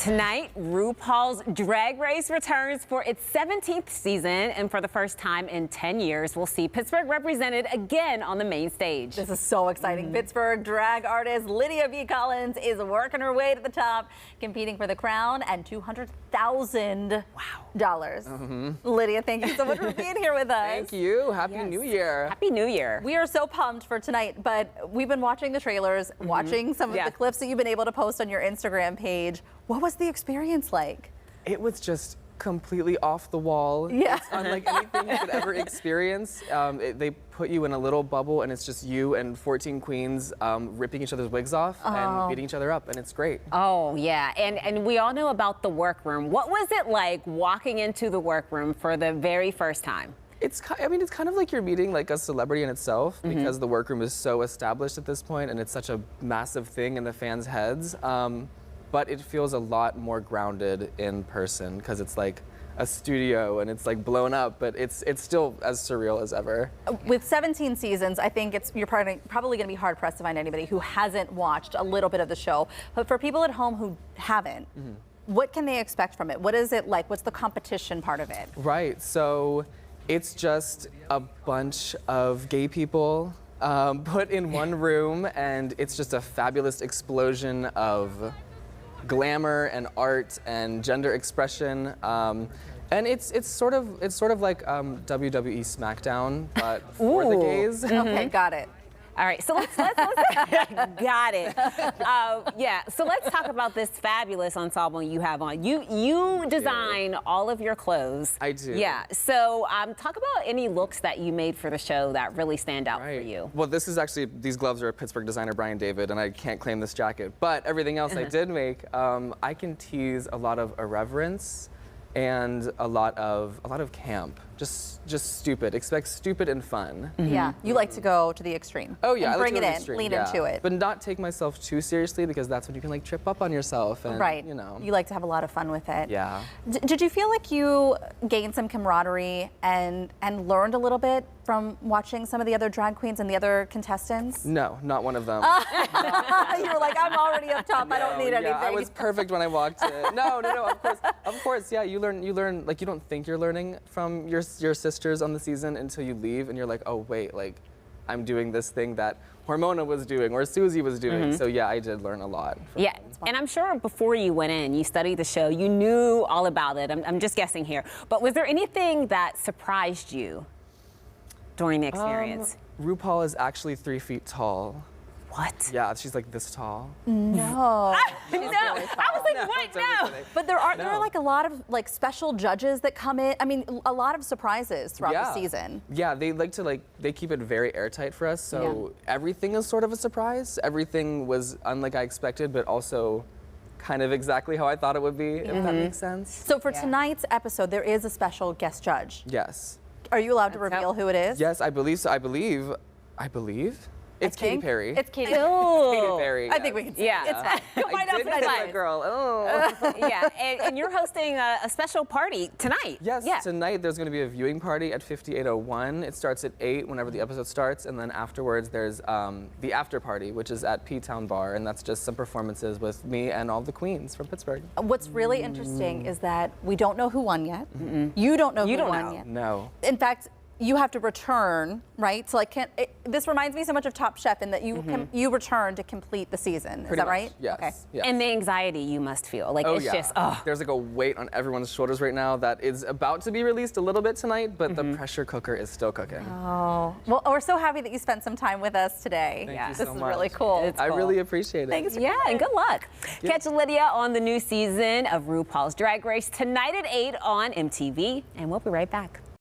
Tonight, RuPaul's Drag Race returns for its 17th season, and for the first time in 10 years, we'll see Pittsburgh represented again on the main stage. This is so exciting. Pittsburgh drag artist Lydia B Kollins is working her way to the top, competing for the crown and $200,000. Wow. Lydia, thank you so much for being here with us. Thank you. Happy New Year. Happy New Year. We are so pumped for tonight, but we've been watching the trailers, watching some of the clips that you've been able to post on your Instagram page. What was the experience like? It was just completely off the wall. Yeah. It's unlike anything you could ever experience. They put you in a little bubble and it's just you and 14 queens ripping each other's wigs off and beating each other up, and it's great. Oh, yeah. And we all know about the workroom. What was it like walking into the workroom for the very first time? It's kind of like you're meeting like a celebrity in itself, because the workroom is so established at this point and it's such a massive thing in the fans' heads. But it feels a lot more grounded in person because it's like a studio and it's like blown up, but it's still as surreal as ever. With 17 seasons, I think you're probably going to be hard pressed to find anybody who hasn't watched a little bit of the show. But for people at home who haven't, what can they expect from it? What is it like? What's the competition part of it? Right, so it's just a bunch of gay people put in one room, and it's just a fabulous explosion of glamour and art and gender expression, and it's sort of like WWE SmackDown, but for the gays. Okay, got it. All right, so let's got it. Yeah, so let's talk about this fabulous ensemble you have on. You design all of your clothes. I do. Yeah, so talk about any looks that you made for the show that really stand out for you. Well, this is actually, these gloves are a Pittsburgh designer, Brian David, and I can't claim this jacket, but everything else I did make, I can tease a lot of irreverence and a lot of camp. Just stupid. Expect stupid and fun. Yeah, you like to go to the extreme. Oh yeah, and bring I like to it go to in, the extreme, lean into it. But not take myself too seriously, because that's when you can like trip up on yourself. And, right. You know. You like to have a lot of fun with it. Yeah. Did you feel like you gained some camaraderie and learned a little bit from watching some of the other drag queens and the other contestants? No, not one of them. You were like, I'm already up top. I don't need anything. I was perfect when I walked in. No. Of course. Yeah, you learn. Like, you don't think you're learning from your sisters on the season until you leave, and you're like, oh wait, like I'm doing this thing that Hormona was doing or Susie was doing. So yeah, I did learn a lot. Yeah, and I'm sure before you went in, you studied the show, you knew all about it. I'm just guessing here, but was there anything that surprised you during the experience? RuPaul is actually 3 feet tall. What? Yeah, she's like this tall. No. No, I was like, what? No. But there are like a lot of like special judges that come in. I mean, a lot of surprises throughout the season. Yeah, they they keep it very airtight for us, so everything is sort of a surprise. Everything was unlike I expected, but also kind of exactly how I thought it would be, if that makes sense. So for tonight's episode, there is a special guest judge. Yes. Are you allowed to reveal who it is? Yes, I believe so. I believe. It's Katy Perry. It's Katy Katy Perry. I think we can say Yeah. it's fine. Find out I did tonight. a girl. Oh. Yeah, and you're hosting a special party tonight. Yes, yeah. Tonight there's going to be a viewing party at 5801. It starts at 8 whenever the episode starts, and then afterwards there's the after party, which is at P-Town Bar, and that's just some performances with me and all the queens from Pittsburgh. What's really interesting is that we don't know who won yet. You don't know who won yet. No. In fact, you have to return, right? So like, this reminds me so much of Top Chef in that you return to complete the season. Is that right? Yes. Okay. Yes. And the anxiety you must feel. Like, it's just, There's like a weight on everyone's shoulders right now that is about to be released a little bit tonight, but the pressure cooker is still cooking. Oh. Well, we're so happy that you spent some time with us today. Thank you This so is much. really cool. I really appreciate it. Thanks. yeah, and good luck. Catch Lydia on the new season of RuPaul's Drag Race tonight at 8 on MTV, and we'll be right back.